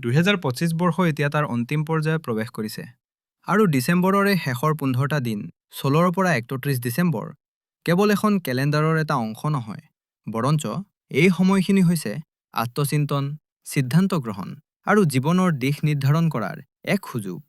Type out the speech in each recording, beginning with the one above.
2025 বৰ্ষ এতিয়া তাৰ অন্তিম পৰ্যায়ত প্ৰৱেশ কৰিছে আৰু ডিচেম্বৰৰে শেষৰ 15টা দিন 16ৰ পৰা 31 ডিচেম্বৰ কেৱল এখন কেলেণ্ডাৰৰ এটা অংশ নহয়, বৰঞ্চ এই সময়খিনি হৈছে আত্মচিন্তন, সিদ্ধান্ত গ্ৰহণ আৰু জীৱনৰ দিশ নিৰ্ধাৰণ কৰাৰ এক সুযোগ।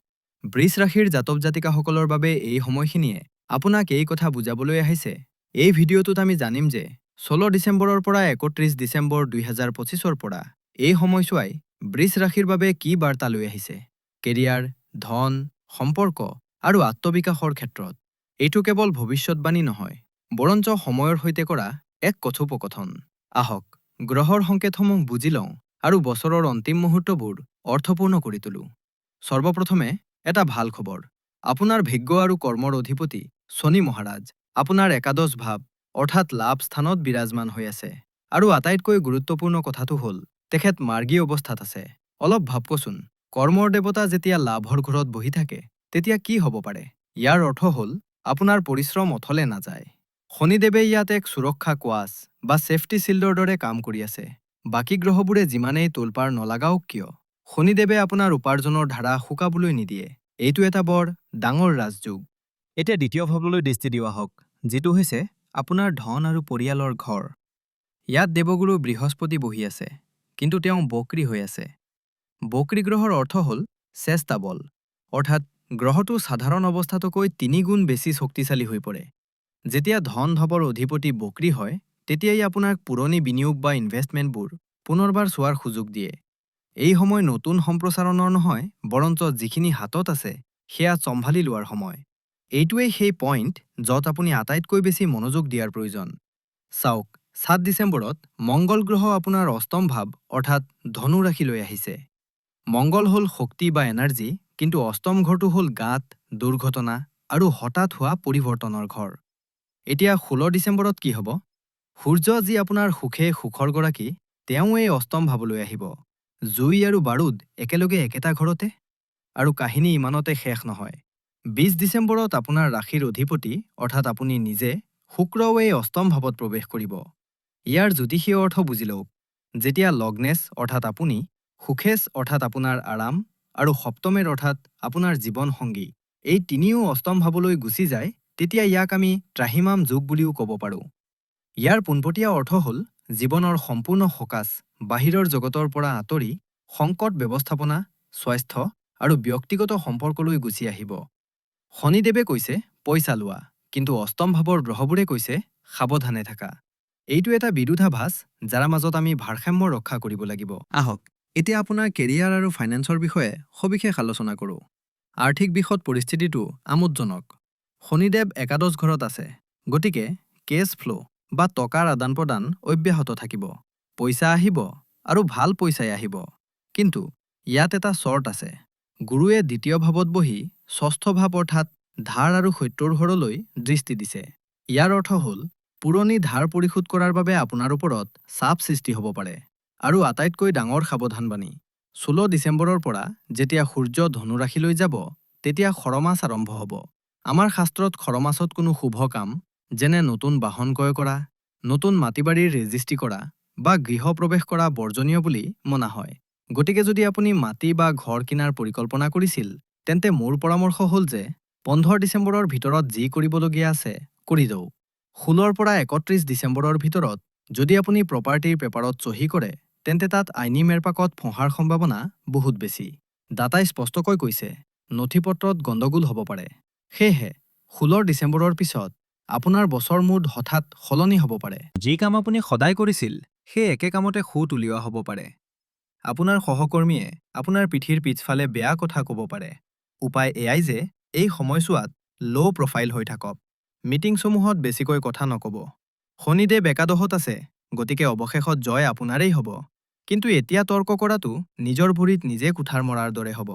বৃষ ৰাশিৰ জাতক জাতিকাসকলৰ বাবে এই সময়খিনিয়ে আপোনাক এই কথা বুজাবলৈ আহিছে। এই ভিডিঅ'টোত আমি জানিম যে 16 ডিচেম্বৰৰ পৰা 31 ডিচেম্বৰ 2025ৰ পৰা এই সময়ছোৱাই বৃষ ৰাশিৰ বাবে কি বাৰ্তা লৈ আহিছে। কেৰিয়াৰ, ধন, সম্পৰ্ক আৰু আত্মবিকাশৰ ক্ষেত্ৰত এইটো কেৱল ভৱিষ্যৎবাণী নহয়, বৰঞ্চ সময়ৰ সৈতে কৰা এক কথোপকথন। আহক গ্ৰহৰ সংকেতসমূহ বুজি লওঁ আৰু বছৰৰ অন্তিম মুহূৰ্তবোৰ অৰ্থপূৰ্ণ কৰি তোলোঁ। সৰ্বপ্ৰথমে এটা ভাল খবৰ। আপোনাৰ ভাগ্য আৰু কৰ্মৰ অধিপতি শনি মহাৰাজ আপোনাৰ একাদশ ভাৱ অৰ্থাৎ লাভ স্থানত বিৰাজমান হৈ আছে আৰু আটাইতকৈ গুৰুত্বপূৰ্ণ কথাটো হ'ল তেখেত মাৰ্গী অৱস্থাত আছে। অলপ ভাবকচোন, কৰ্মৰ দেৱতা যেতিয়া লাভৰ ঘৰত বহি থাকে তেতিয়া কি হ'ব পাৰে? ইয়াৰ অৰ্থ হ'ল আপোনাৰ পৰিশ্ৰম অথলে নাযায়। শনিদেৱে ইয়াত এক সুৰক্ষা কোৱাচ বা ছেফটি শ্বিল্ডৰ দৰে কাম কৰি আছে। বাকী গ্ৰহবোৰে যিমানেই তোলপাৰ নলগাওক কিয়, শনিদেৱে আপোনাৰ উপাৰ্জনৰ ধাৰা শুকাবলৈ নিদিয়ে। এইটো এটা বৰ ডাঙৰ ৰাজযোগ। এতিয়া দ্বিতীয় ভাৱলৈ দৃষ্টি দিয়া হওক, যিটো হৈছে আপোনাৰ ধন আৰু পৰিয়ালৰ ঘৰ। ইয়াত দেৱগুৰু বৃহস্পতি বহি আছে, কিন্তু তেওঁ বক্ৰী হৈ আছে। বক্ৰী গ্ৰহৰ অৰ্থ হ'ল চেষ্টা বল, অৰ্থাৎ গ্ৰহটো সাধাৰণ অৱস্থাতকৈ 3 গুণ বেছি শক্তিশালী হৈ পৰে। যেতিয়া ধন ধাৱৰ অধিপতি বক্ৰী হয়, তেতিয়াই আপোনাক পুৰণি বিনিয়োগ বা ইনভেষ্টমেণ্টবোৰ পুনৰবাৰ চোৱাৰ সুযোগ দিয়ে। এই সময় নতুন সম্প্ৰসাৰণৰ নহয়, বৰঞ্চ যিখিনি হাতত আছে সেয়া চম্ভালি লোৱাৰ সময়। এইটোৱেই সেই পইণ্ট য'ত আপুনি আটাইতকৈ বেছি মনোযোগ দিয়াৰ প্ৰয়োজন। চাওক, 7 ডিচেম্বৰত মংগল গ্ৰহ আপোনাৰ অষ্টম ভাৱ অৰ্থাৎ ধনু ৰাশিলৈ আহিছে। মংগল হ'ল শক্তি বা এনাৰ্জি, কিন্তু অষ্টম ঘৰটো হ'ল গাত, দুৰ্ঘটনা আৰু হঠাৎ হোৱা পৰিৱৰ্তনৰ ঘৰ। এতিয়া 16 ডিচেম্বৰত কি হ'ব? সূৰ্য যি আপোনাৰ সুখৰ গৰাকী, তেওঁ এই অষ্টম ভাৱলৈ আহিব। জুই আৰু বাৰুদ একেলগে একেটা ঘৰতে। আৰু কাহিনী ইমানতে শেষ নহয়। 20 ডিচেম্বৰত আপোনাৰ ৰাশিৰ অধিপতি অৰ্থাৎ আপুনি নিজে, শুক্ৰও এই অষ্টম ভাৱত প্ৰৱেশ কৰিব। ইয়াৰ জ্যোতিষীয় অৰ্থ বুজি লওক। যেতিয়া লগ্নেশ অৰ্থাৎ আপুনি, সুখেশ অৰ্থাৎ আপোনাৰ আৰাম আৰু সপ্তমেৰ অৰ্থাৎ আপোনাৰ জীৱন সংগী এই তিনিও অষ্টম ভাৱলৈ গুচি যায়, তেতিয়া ইয়াক আমি ত্ৰাহিমাম যুগ বুলিও ক'ব পাৰোঁ। ইয়াৰ পোনপটীয়া অৰ্থ হ'ল জীৱনৰ সম্পূৰ্ণ ফ'কাছ বাহিৰৰ জগতৰ পৰা আঁতৰি সংকট ব্যৱস্থাপনা, স্বাস্থ্য আৰু ব্যক্তিগত সম্পৰ্কলৈ গুচি আহিব। শনিদেৱে কৈছে পইচা লোৱা, কিন্তু অষ্টম ভাৱৰ গ্ৰহবোৰে কৈছে সাৱধানে থাকা। এইটো এটা বিৰোধাভাস যাৰ মাজত আমি ভাৰসাম্য ৰক্ষা কৰিব লাগিব। আহক এতিয়া আপোনাৰ কেৰিয়াৰ আৰু ফাইনেন্সৰ বিষয়ে সবিশেষ আলোচনা কৰোঁ। আৰ্থিক দিশত পৰিস্থিতিটো আমোদজনক। শনিদেৱ একাদশ ঘৰত আছে, গতিকে কেছ ফ্ল' বা টকাৰ আদান প্ৰদান অব্যাহত থাকিব। পইচা আহিব আৰু ভাল পইচাই আহিব। কিন্তু ইয়াত এটা চৰ্ট আছে। গুৰুৱে দ্বিতীয় ভাৱত বহি ষষ্ঠ ভাৱ অৰ্থাৎ ধাৰ আৰু শত্ৰুৰ ঘৰলৈ দৃষ্টি দিছে। ইয়াৰ অৰ্থ হ'ল পুৰণি ধাৰ পৰিশোধ কৰাৰ বাবে আপোনাৰ ওপৰত চাপ সৃষ্টি হ'ব পাৰে। আৰু আটাইতকৈ ডাঙৰ সাৱধানবাণী, 16 ডিচেম্বৰৰ পৰা যেতিয়া সূৰ্য ধনু ৰাশিলৈ যাব, তেতিয়া খৰমাছ আৰম্ভ হ'ব। আমাৰ শাস্ত্ৰত খৰমাছত কোনো শুভ কাম যেনে নতুন বাহন ক্ৰয় কৰা, নতুন মাটিবাৰীৰ ৰেজিষ্ট্ৰি কৰা বা গৃহ প্ৰৱেশ কৰা বৰ্জনীয় বুলি মনা হয়। গতিকে যদি আপুনি মাটি বা ঘৰ কিনাৰ পৰিকল্পনা কৰিছিল, তেন্তে মোৰ পৰামৰ্শ হ'ল যে 15 ডিচেম্বৰৰ ভিতৰত যি কৰিবলগীয়া আছে কৰি দিয়ক। 16ৰ পৰা 31 ডিচেম্বৰৰ ভিতৰত যদি আপুনি প্ৰপাৰ্টিৰ পেপাৰত চহী কৰে, তেন্তে তাত আইনী মেৰপাকত ফঁহাৰ সম্ভাৱনা বহুত বেছি। দাতাই স্পষ্টকৈ কৈছে, নথিপত্ৰত গণ্ডগোল হ'ব পাৰে। সেয়েহে 16 ডিচেম্বৰৰ পিছত আপোনাৰ বছৰ মুড হঠাৎ সলনি হ'ব পাৰে। যি কাম আপুনি সদায় কৰিছিল, সেই একে কামতে খুঁত উলিওৱা হ'ব পাৰে। আপোনাৰ সহকৰ্মীয়ে আপোনাৰ পিঠিৰ পিছফালে বেয়া কথা ক'ব পাৰে। উপায় এয়াই যে এই সময়ছোৱাত ল' প্ৰফাইল হৈ থাকক। মিটিংসমূহত বেছিকৈ কথা নক'ব। শনিদেৱ একাদশত আছে, গতিকে অৱশেষত জয় আপোনাৰেই হ'ব। কিন্তু এতিয়া তৰ্ক কৰাটো নিজৰ ভৰিত নিজে কুঠাৰ মৰাৰ দৰে হ'ব।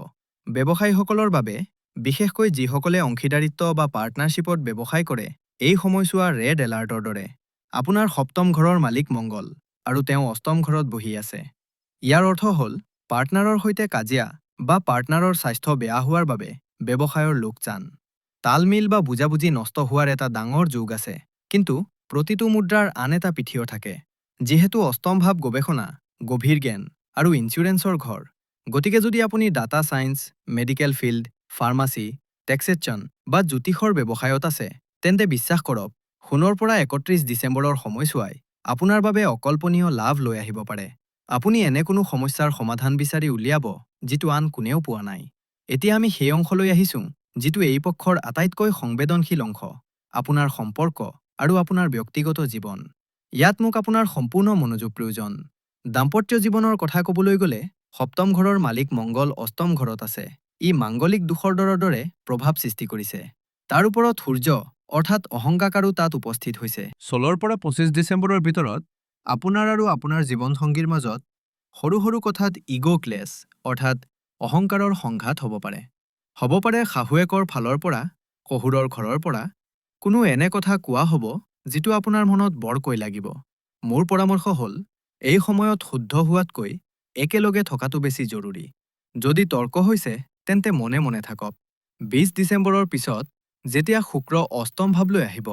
ব্যৱসায়ীসকলৰ বাবে, বিশেষকৈ যিসকলে অংশীদাৰিত্ব বা পাৰ্টনাৰশ্বিপত ব্যৱসায় কৰে, এই সময়ছোৱা ৰেড এলাৰ্টৰ দৰে। আপোনাৰ সপ্তম ঘৰৰ মালিক মংগল আৰু তেওঁ অষ্টম ঘৰত বহি আছে। ইয়াৰ অৰ্থ হ'ল পাৰ্টনাৰৰ সৈতে কাজিয়া বা পাৰ্টনাৰৰ স্বাস্থ্য বেয়া হোৱাৰ বাবে ব্যৱসায়ৰ লোকচান। তালমিল বা বুজাবুজি নষ্ট হোৱাৰ এটা ডাঙৰ যোগ আছে। কিন্তু প্ৰতিটো মুদ্ৰাৰ আন এটা পিঠিও থাকে। যিহেতু অষ্টম ভাৱ গৱেষণা, গভীৰ জ্ঞান আৰু ইঞ্চুৰেঞ্চৰ ঘৰ, গতিকে যদি আপুনি data science, medical field, pharmacy, taxation বা জ্যোতিষৰ ব্যৱসায়ত আছে, তেন্তে বিশ্বাস কৰক, সোণৰ পৰা ৩১ ডিচেম্বৰৰ সময়ছোৱাই আপোনাৰ বাবে অকল্পনীয় লাভ লৈ আহিব পাৰে। আপুনি এনে কোনো সমস্যাৰ সমাধান বিচাৰি উলিয়াব যিটো আন কোনেও পোৱা নাই। এতিয়া আমি সেই অংশলৈ আহিছোঁ যিটো এই পক্ষৰ আটাইতকৈ সংবেদনশীল অংশ, আপোনাৰ সম্পৰ্ক আৰু আপোনাৰ ব্যক্তিগত জীৱন। ইয়াত মোক আপোনাৰ সম্পূৰ্ণ মনোযোগ প্ৰয়োজন। দাম্পত্য জীৱনৰ কথা ক'বলৈ গ'লে, সপ্তম ঘৰৰ মালিক মংগল অষ্টম ঘৰত আছে। ই মাংগলিক দোষৰ দৰে প্ৰভাৱ সৃষ্টি কৰিছে। তাৰ ওপৰত সূৰ্য অৰ্থাৎ অহংকাৰো তাত উপস্থিত হৈছে। ১৬ পৰা ২৫ ডিচেম্বৰৰ ভিতৰত আপোনাৰ আৰু আপোনাৰ জীৱনসংগীৰ মাজত সৰু সৰু কথাত ইগ' ক্লেছ অৰ্থাৎ অহংকাৰৰ সংঘাত হ'ব পাৰে। হ'ব পাৰে শাহুৱেকৰ ফালৰ পৰা, শহুৰৰ ঘৰৰ পৰা কোনো এনে কথা কোৱা হ'ব যিটো আপোনাৰ মনত বৰকৈ লাগিব। মোৰ পৰামৰ্শ হ'ল, এই সময়ত শুদ্ধ হোৱাতকৈ একেলগে থকাটো বেছি জৰুৰী। যদি তৰ্ক হৈছে, তেন্তে মনে মনে থাকক। ২০ ডিচেম্বৰৰ পিছত যেতিয়া শুক্ৰ অষ্টম ভাৱলৈ আহিব,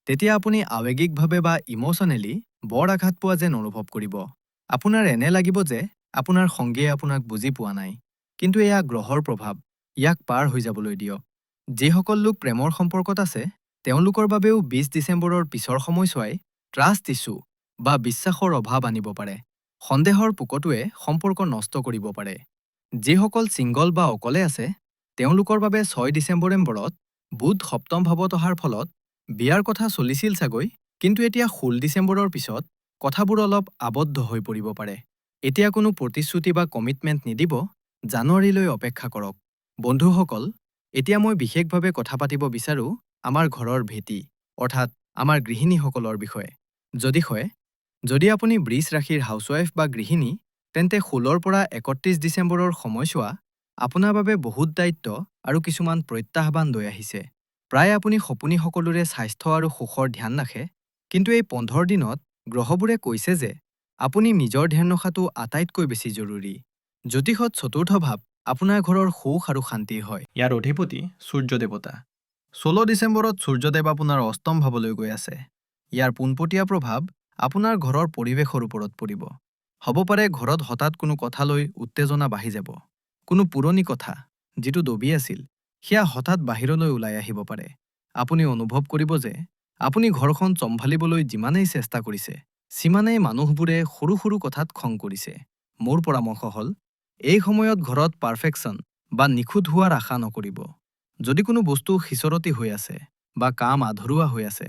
তেতিয়া আপুনি আৱেগিকভাৱে বা ইম'চনেলি বৰ আঘাত পোৱা যেন অনুভৱ কৰিব। আপোনাৰ এনে লাগিব যে আপোনাৰ সংগীয়ে আপোনাক বুজি পোৱা নাই। কিন্তু এয়া গ্ৰহৰ প্ৰভাৱ, ইয়াক পাৰ হৈ যাবলৈ দিয়ক। যিসকল লোক প্ৰেমৰ সম্পৰ্কত আছে, তেওঁলোকৰ বাবেও ২০ ডিচেম্বৰৰ পিছৰ সময়ছোৱাই ট্ৰাষ্ট ইছ্যু বা বিশ্বাসৰ অভাৱ আনিব পাৰে। সন্দেহৰ পোকটোৱে সম্পৰ্ক নষ্ট কৰিব পাৰে। যিসকল ছিংগল বা অকলে আছে, তেওঁলোকৰ বাবে ৬ ডিচেম্বৰত বুধ সপ্তম ভাৱত অহাৰ ফলত বিয়াৰ কথা চলিছিল চাগৈ, কিন্তু এতিয়া ১৬ ডিচেম্বৰৰ পিছত কথাবোৰ অলপ আবদ্ধ হৈ পৰিব পাৰে। এতিয়া কোনো প্ৰতিশ্ৰুতি বা কমিটমেণ্ট নিদিব, জানুৱাৰীলৈ অপেক্ষা কৰক। বন্ধুসকল, এতিয়া মই বিশেষভাৱে কথা পাতিব বিচাৰোঁ আমাৰ ঘৰৰ ভেটি, অৰ্থাৎ আমাৰ গৃহিণীসকলৰ বিষয়ে। যদি আপুনি বৃষ ৰাশিৰ হাউচৱাইফ বা গৃহিণী, তেন্তে ১৬ পৰা ৩১ ডিচেম্বৰৰ সময়ছোৱা আপোনাৰ বাবে বহুত দায়িত্ব আৰু কিছুমান প্ৰত্যাহ্বান লৈ আহিছে। প্ৰায় আপুনি সপোনী সকলোৰে স্বাস্থ্য আৰু সুখৰ ধ্যান ৰাখে, কিন্তু এই ১৫ দিনত গ্ৰহবোৰে কৈছে যে আপুনি নিজৰ ধ্যান ৰখাটো আটাইতকৈ বেছি জৰুৰী। জ্যোতিষত চতুৰ্থ ভাৱ আপোনাৰ ঘৰৰ সুখ আৰু শান্তি হয়। ইয়াৰ অধিপতি সূৰ্য দেৱতা। ১৬ ডিচেম্বৰত সূৰ্যদেৱ আপোনাৰ অষ্টম ভাৱলৈ গৈ আছে। ইয়াৰ পোনপটীয়া প্ৰভাৱ আপোনাৰ ঘৰৰ পৰিৱেশৰ ওপৰত পৰিব। হ'ব পাৰে ঘৰত হঠাৎ কোনো কথা লৈ উত্তেজনা বাঢ়ি যাব। কোনো পুৰণি কথা, যিটো দবি আছিল, সেয়া হঠাৎ বাহিৰলৈ ওলাই আহিব পাৰে। আপুনি অনুভৱ কৰিব যে আপুনি ঘৰখন চম্ভালিবলৈ যিমানেই চেষ্টা কৰিছে, সিমানেই মানুহবোৰে সৰু সৰু কথাত খং কৰিছে। মোৰ পৰামৰ্শ হ'ল, এই সময়ত ঘৰত পাৰফেকশ্যন বা নিখুঁত হোৱাৰ আশা নকৰিব। যদি কোনো বস্তু সিঁচৰতি হৈ আছে বা কাম আধৰুৱা হৈ আছে,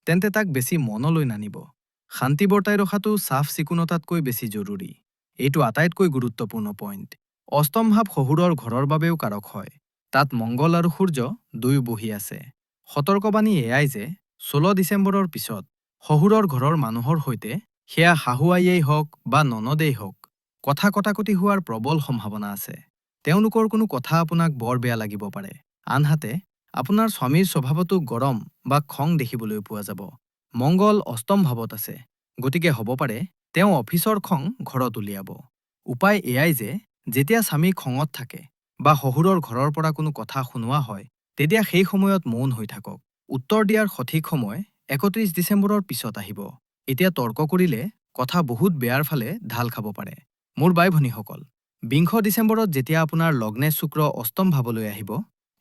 তেন্তে তাক বেছি মনলৈ নানিব। শান্তি বৰ্তাই ৰখাটো চাফ চিকুণতাতকৈ বেছি জৰুৰী। এইটো আটাইতকৈ গুৰুত্বপূৰ্ণ পইণ্ট। অষ্টম ভাৱ শহুৰৰ ঘৰৰ বাবেও কাৰক হয়। তাত মংগল আৰু সূৰ্য দুয়ো বহি আছে। সতৰ্কবাণী এয়াই যে ১৬ ডিচেম্বৰৰ পিছত শহুৰৰ ঘৰৰ মানুহৰ সৈতে, সেয়া শাহু আইয়েই হওক বা ননদেই হওক, কথা কটাকটি হোৱাৰ প্ৰবল সম্ভাৱনা আছে। তেওঁলোকৰ কোনো কথা আপোনাক বৰ বেয়া লাগিব পাৰে। আনহাতে আপোনাৰ স্বামীৰ স্বভাৱতো গৰম বা খং দেখিবলৈ পোৱা যাব। মংগল অষ্টম ভাৱত আছে, গতিকে হ'ব পাৰে তেওঁ অফিচৰ খং ঘৰত উলিয়াব। উপায় এয়াই যে যেতিয়া স্বামী খঙত থাকে বা শহুৰৰ ঘৰৰ পৰা কোনো কথা শুনোৱা হয়, তেতিয়া সেই সময়ত মৌন হৈ থাকক। উত্তৰ দিয়াৰ সঠিক সময় ৩১ ডিচেম্বৰৰ পিছত আহিব। এতিয়া তৰ্ক কৰিলে কথা বহুত বেয়াৰ ফালে ঢাল খাব পাৰে। মোৰ বাই ভনীসকল, ২০ ডিচেম্বৰত যেতিয়া আপোনাৰ লগ্নে শুক্ৰ অষ্টম ভাৱলৈ আহিব,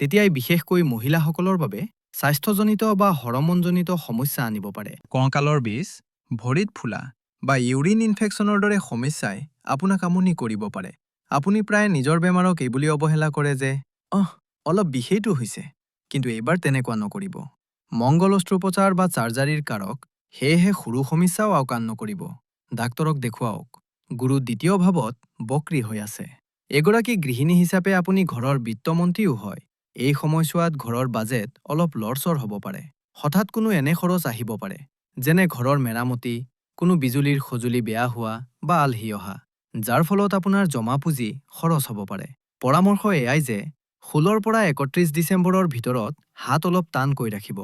তেতিয়াই বিশেষকৈ মহিলাসকলৰ বাবে স্বাস্থ্যজনিত বা হৰমনজনিত সমস্যা আনিব পাৰে। কঁকালৰ বিষ, ভৰিত ফুলা বা ইউৰিন ইনফেকশ্যনৰ দৰে সমস্যাই আপোনাক আমনি কৰিব পাৰে। আপুনি প্ৰায় নিজৰ বেমাৰক এইবুলি অৱহেলা কৰে যে অলপ বিষেইটো হৈছে, কিন্তু এইবাৰ তেনেকুৱা নকৰিব। মংগল অস্ত্ৰোপচাৰ বা চাৰ্জাৰীৰ কাৰক, সেয়েহে সৰু সমস্যাও আওকাণ নকৰিব। ডাক্তৰক দেখুৱাওক। গুৰু দ্বিতীয় ভাৱত বক্ৰী হৈ আছে। এগৰাকী গৃহিণী হিচাপে আপুনি ঘৰৰ বিত্তমন্ত্ৰীও হয়। এই সময়ছোৱাত ঘৰৰ বাজেট অলপ লৰচৰ হ'ব পাৰে। হঠাৎ কোনো এনে খৰচ আহিব পাৰে, যেনে ঘৰৰ মেৰামতি, কোনো বিজুলীৰ সঁজুলি বেয়া হোৱা বা আলহী অহা, যাৰ ফলত আপোনাৰ জমা পুঁজি খৰচ হ'ব পাৰে। পৰামৰ্শ এয়াই যে ১৬ পৰা ৩১ ডিচেম্বৰৰ ভিতৰত হাত অলপ টানকৈ ৰাখিব।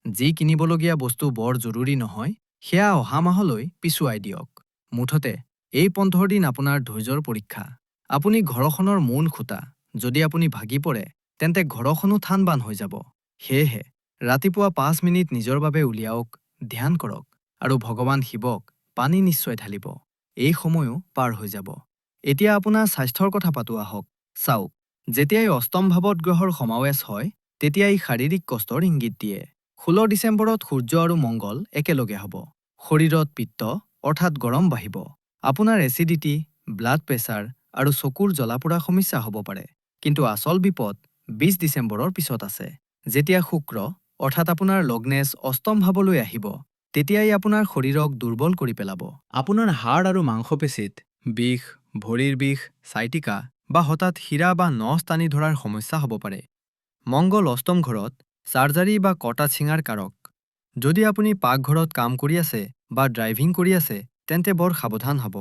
যি কিনিবলগীয়া বস্তু বৰ জৰুৰী নহয়, সেয়া অহা মাহলৈ পিছুৱাই দিয়ক। মুঠতে এই ১৫ দিন আপোনাৰ ধৈৰ্যৰ পৰীক্ষা। আপুনি ঘৰখনৰ মূল খুঁটা। যদি আপুনি ভাগি পৰে, তেন্তে ঘৰখনো থান বান হৈ যাব। সেয়েহে ৰাতিপুৱা ৫ মিনিট নিজৰ বাবে উলিয়াওক, ধ্যান কৰক আৰু ভগৱান শিৱক পানী নিশ্চয় ঢালিব। এই সময়ো পাৰ হৈ যাব। এতিয়া আপোনাৰ স্বাস্থ্যৰ কথা পাতো আহক। চাওক, যেতিয়াই অষ্টম ভাৱত গ্ৰহৰ সমাৱেশ হয়, তেতিয়াই শাৰীৰিক কষ্টৰ ইংগিত দিয়ে। 16 ডিচেম্বৰত সূৰ্য আৰু মংগল একেলগে হ'ব। শৰীৰত পিত্ত অৰ্থাৎ গৰম বাঢ়িব। আপোনাৰ এচিডিটি, ব্লাড প্ৰেছাৰ আৰু চকুৰ জ্বলা-পোৰা সমস্যা হ'ব পাৰে। কিন্তু আচল বিপদ 20 ডিচেম্বৰৰ পিছত আছে। যেতিয়া শুক্ৰ অৰ্থাৎ আপোনাৰ লগ্নেছ অষ্টম ভাৱলৈ আহিব, তেতিয়াই আপোনাৰ শৰীৰক দুৰ্বল কৰি পেলাব। আপোনাৰ হাড় আৰু মাংসপেশীত বিষ, ভৰিৰ বিষ, চাইটিকা বা হঠাৎ শিৰা বা নচ টানি ধৰাৰ সমস্যা হ'ব পাৰে। মংগল অষ্টম ঘৰত চাৰ্জাৰী বা কটা ছিঙাৰ কাৰক। যদি আপুনি পাকঘৰত কাম কৰি আছে বা ড্ৰাইভিং কৰি আছে, তেন্তে বৰ সাৱধান হ'ব।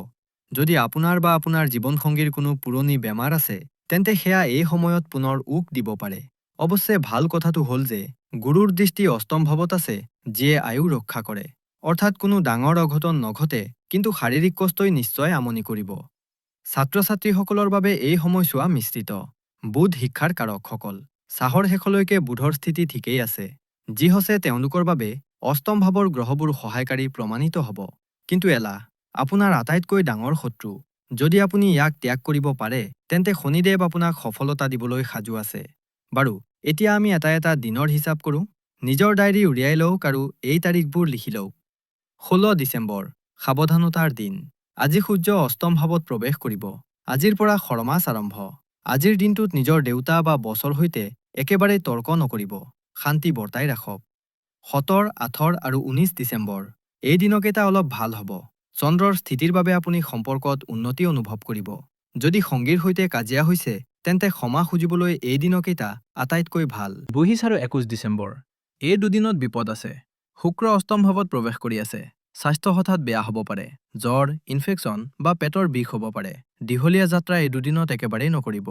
যদি আপোনাৰ বা আপোনাৰ জীৱনসংগীৰ কোনো পুৰণি বেমাৰ আছে, তেন্তে সেয়া এই সময়ত পুনৰ উক দিব পাৰে। অৱশ্যে ভাল কথাটো হ'ল যে গুৰুৰ দৃষ্টি অষ্টম ভাৱত আছে, যিয়ে আয়ু ৰক্ষা কৰে। অৰ্থাৎ কোনো ডাঙৰ অঘটন নঘটে, কিন্তু শাৰীৰিক কষ্টই নিশ্চয় আমনি কৰিব। ছাত্ৰ-ছাত্ৰীসকলৰ বাবে এই সময়ছোৱা মিশ্ৰিত। বুধ শিক্ষাৰ কাৰকসকল। চাহৰ শেষলৈকে বুধৰ স্থিতি ঠিকেই আছে, যি হৈছে তেওঁলোকৰ বাবে অষ্টম ভাৱৰ গ্ৰহবোৰ সহায়কাৰী প্ৰমাণিত হ'ব। কিন্তু এলাহ আপোনাৰ আটাইতকৈ ডাঙৰ শত্ৰু। যদি আপুনি ইয়াক ত্যাগ কৰিব পাৰে, তেন্তে শনিদেৱ আপোনাক সফলতা দিবলৈ সাজু আছে। বাৰু, এতিয়া আমি এটা এটা দিনৰ হিচাপ কৰোঁ। নিজৰ ডায়েৰী উলিয়াই লওক আৰু এই তাৰিখবোৰ লিখি লওক। 16 ডিচেম্বৰ, সাৱধানতাৰ দিন। আজি সূৰ্য অষ্টম ভাৱত প্ৰৱেশ কৰিব। আজিৰ পৰা খৰমাছ আৰম্ভ। আজিৰ দিনটোত নিজৰ দেউতা বা বছৰ সৈতে একেবাৰে তৰ্ক নকৰিব। শান্তি বৰ্তাই ৰাখক। 17, 18 আৰু 19 ডিচেম্বৰ। এই দিনকেইটা অলপ ভাল হ'ব। চন্দ্ৰৰ স্থিতিৰ বাবে আপুনি সম্পৰ্কত উন্নতি অনুভৱ কৰিব। যদি সংগীৰ সৈতে কাজিয়া হৈছে, তেন্তে ক্ষমা খুজিবলৈ এই দিনকেইটা আটাইতকৈ ভাল। 22 আৰু 21 ডিচেম্বৰ। এই দুদিনত বিপদ আছে। শুক্ৰ অষ্টম ভাৱত প্ৰৱেশ কৰি আছে। স্বাস্থ্য হঠাৎ বেয়া হ'ব পাৰে। জ্বৰ, ইনফেকশ্যন বা পেটৰ বিষ হ'ব পাৰে। দীঘলীয়া যাত্ৰা এই দুদিনত একেবাৰেই নকৰিব।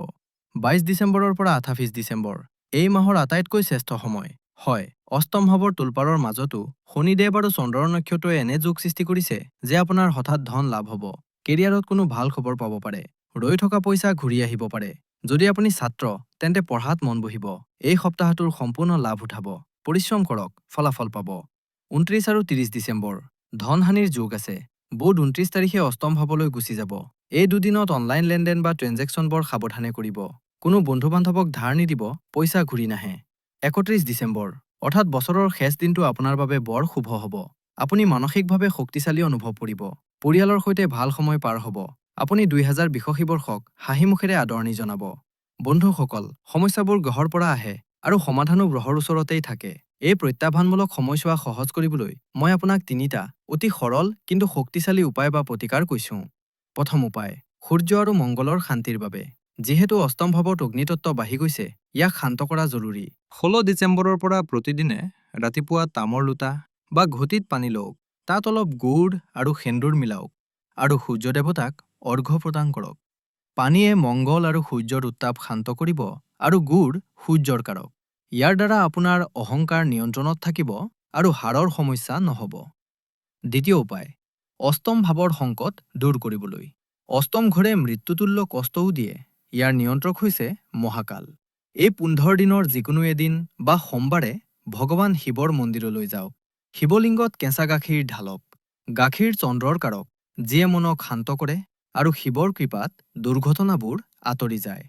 22 ডিচেম্বৰৰ পৰা 28 ডিচেম্বৰ। এই মাহৰ আটাইতকৈ শ্ৰেষ্ঠ সময়। হয়, অষ্টম ভাৱৰ তোলপাৰৰ মাজতো শনিদেৱ আৰু চন্দ্ৰৰ নক্ষত্ৰই এনে যোগ সৃষ্টি কৰিছে যে আপোনাৰ হঠাৎ ধন লাভ হ'ব। কেৰিয়াৰত কোনো ভাল খবৰ পাব পাৰে। ৰৈ থকা পইচা ঘূৰি আহিব পাৰে। যদি আপুনি ছাত্ৰ, তেন্তে পঢ়াত মন বহিব। এই সপ্তাহটোৰ সম্পূৰ্ণ লাভ উঠাব। পৰিশ্ৰম কৰক, ফলাফল পাব। 29 আৰু 30 ডিচেম্বৰ। ধনহানিৰ যোগ আছে। বুধ 29 তাৰিখে অষ্টম ভাৱলৈ গুচি যাব। এই দুদিনত অনলাইন লেনদেন বা ট্ৰেঞ্জেকশ্যনবোৰ সাৱধানে কৰিব। কোনো বন্ধু-বান্ধৱক ধাৰ নিদিব, পইচা ঘূৰি নাহে। 31 ডিচেম্বৰ, অৰ্থাৎ বছৰৰ শেষ দিনটো আপোনাৰ বাবে বৰ শুভ হ'ব। আপুনি মানসিকভাৱে শক্তিশালী অনুভৱ কৰিব। পৰিয়ালৰ সৈতে ভাল সময় পাৰ হ'ব। আপুনি 2082 বৰ্ষক হাঁহিমুখেৰে আদৰণি জনাব। বন্ধুসকল, সমস্যাবোৰ গ্ৰহৰ পৰা আহে আৰু সমাধানো গ্ৰহৰ ওচৰতেই থাকে। এই প্ৰত্যাহ্বানমূলক সময়ছোৱা সহজ কৰিবলৈ মই আপোনাক 3টা অতি সৰল কিন্তু শক্তিশালী উপায় বা প্ৰতিকাৰ কৈছোঁ। প্ৰথম উপায়, সূৰ্য আৰু মংগলৰ শান্তিৰ বাবে। যিহেতু অষ্টম ভাৱত অগ্নিতত্ত্ব বাঢ়ি গৈছে, ইয়াক শান্ত কৰা জৰুৰী। 16 ডিচেম্বৰৰ পৰা প্ৰতিদিনে ৰাতিপুৱা তামৰ লোটা বা ঘটিত পানী লওক। তাত অলপ গুড় আৰু সেন্দুৰ মিলাওক আৰু সূৰ্য দেৱতাক অৰ্ঘ্য প্ৰদান কৰক। পানীয়ে মংগল আৰু সূৰ্যৰ উত্তাপ শান্ত কৰিব আৰু গুড় সূৰ্যৰ কাৰক। ইয়াৰ দ্বাৰা আপোনাৰ অহংকাৰ নিয়ন্ত্ৰণত থাকিব আৰু হাড়ৰ সমস্যা নহ'ব। দ্বিতীয় উপায়, অষ্টম ভাৱৰ সংকট দূৰ কৰিবলৈ। অষ্টম ঘৰে মৃত্যুতুল্য কষ্টও দিয়ে। ইয়াৰ নিয়ন্ত্ৰক হৈছে মহাকাল। এই 15 দিনৰ যিকোনো এদিন বা সোমবাৰে ভগৱান শিৱৰ মন্দিৰলৈ যাওক। শিৱলিংগত কেঁচা গাখীৰ ঢালক। গাখীৰ চন্দ্ৰৰ কাৰক, যিয়ে মনক শান্ত কৰে আৰু শিৱৰ কৃপাত দুৰ্ঘটনাবোৰ আঁতৰি যায়।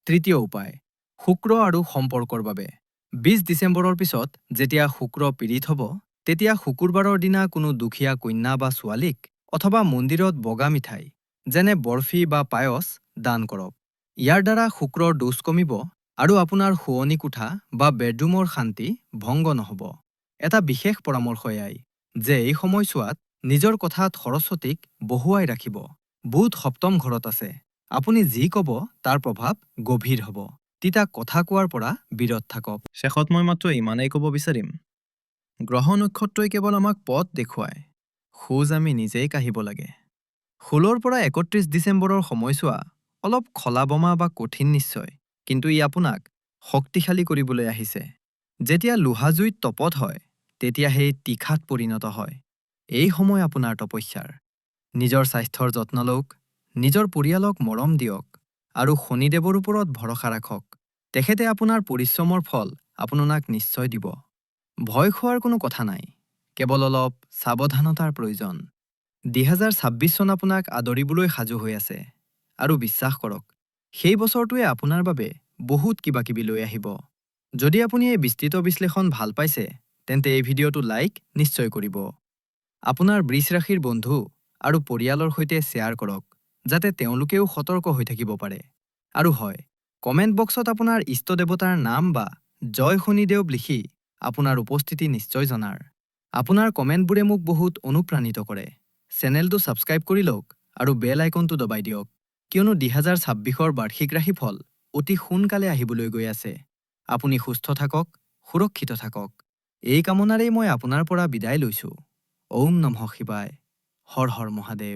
তৃতীয় উপায়, শুক্ৰ আৰু সম্পৰ্কৰ বাবে। 20 ডিচেম্বৰৰ পিছত যেতিয়া শুক্ৰ পীড়িত হ'ব, তেতিয়া শুকুৰবাৰৰ দিনা কোনো দুখীয়া কন্যা বা ছোৱালীক অথবা মন্দিৰত বগা মিঠাই, যেনে বৰফি বা পায়স, দান কৰক। ইয়াৰ দ্বাৰা শুক্ৰৰ দোষ কমিব আৰু আপোনাৰ শোৱনি কোঠা বা বেডৰুমৰ শান্তি ভংগ নহ'ব। এটা বিশেষ পৰামৰ্শ এয়াই যে এই সময়ছোৱাত নিজৰ কথাত সৰস্বতীক বহুৱাই ৰাখিব। বুধ সপ্তম ঘৰত আছে। আপুনি যি ক'ব তাৰ প্ৰভাৱ গভীৰ হ'ব। তিতা কথা কোৱাৰ পৰা বিৰত থাকক। শেষত মই মাত্ৰ ইমানেই ক'ব বিচাৰিম, গ্ৰহ নক্ষত্ৰই কেৱল আমাক পথ দেখুৱায়, খোজ আমি নিজেই কাঢ়িব লাগে। 16 পৰা 31 ডিচেম্বৰৰ সময়ছোৱা অলপ খলাবমা বা কঠিন নিশ্চয়, কিন্তু ই আপোনাক শক্তিশালী কৰিবলৈ আহিছে। যেতিয়া লোহা জুইত তপত হয়, তেতিয়া সেই তীখাত পৰিণত হয়। এই সময় আপোনাৰ তপস্যাৰ। নিজৰ স্বাস্থ্যৰ যত্ন লওক, নিজৰ পৰিয়ালক মৰম দিয়ক আৰু শনিদেৱৰ ওপৰত ভৰসা ৰাখক। তেখেতে আপোনাৰ পৰিশ্ৰমৰ ফল আপোনাক নিশ্চয় দিব। ভয় খোৱাৰ কোনো কথা নাই, কেৱল অলপ সাৱধানতাৰ প্ৰয়োজন। 2026 চন আপোনাক আদৰিবলৈ সাজু হৈ আছে। আৰু বিশ্বাস কৰক, সেই বছৰটোৱে আপোনাৰ বাবে বহুত কিবা কিবি লৈ আহিব। যদি আপুনি এই বিস্তৃত বিশ্লেষণ ভাল পাইছে, তেন্তে এই ভিডিঅ'টো লাইক নিশ্চয় কৰিব। আপোনাৰ বৃষ ৰাশিৰ বন্ধু আৰু পৰিয়ালৰ সৈতে শ্বেয়াৰ কৰক, যাতে তেওঁলোকেও সতৰ্ক হৈ থাকিব পাৰে। আৰু হয়, কমেণ্ট বক্সত আপোনাৰ ইষ্ট দেৱতাৰ নাম বা জয় শনিদেৱ লিখি আপোনাৰ উপস্থিতি নিশ্চয় জনাৰ। আপোনাৰ কমেণ্টবোৰে মোক বহুত অনুপ্ৰাণিত কৰে। চেনেলটো ছাবস্ক্ৰাইব কৰি লওক আৰু বেল আইকনটো দবাই দিয়ক, কিয়নো 2026ৰ বাৰ্ষিক ৰাশিফল অতি সোনকালে আহিবলৈ গৈ আছে। আপুনি সুস্থ থাকক, সুৰক্ষিত থাকক। এই কামনাৰেই মই আপোনাৰ পৰা বিদায় লৈছোঁ। ওম নমঃ শিৱায়। হৰ হৰ মহাদেৱ।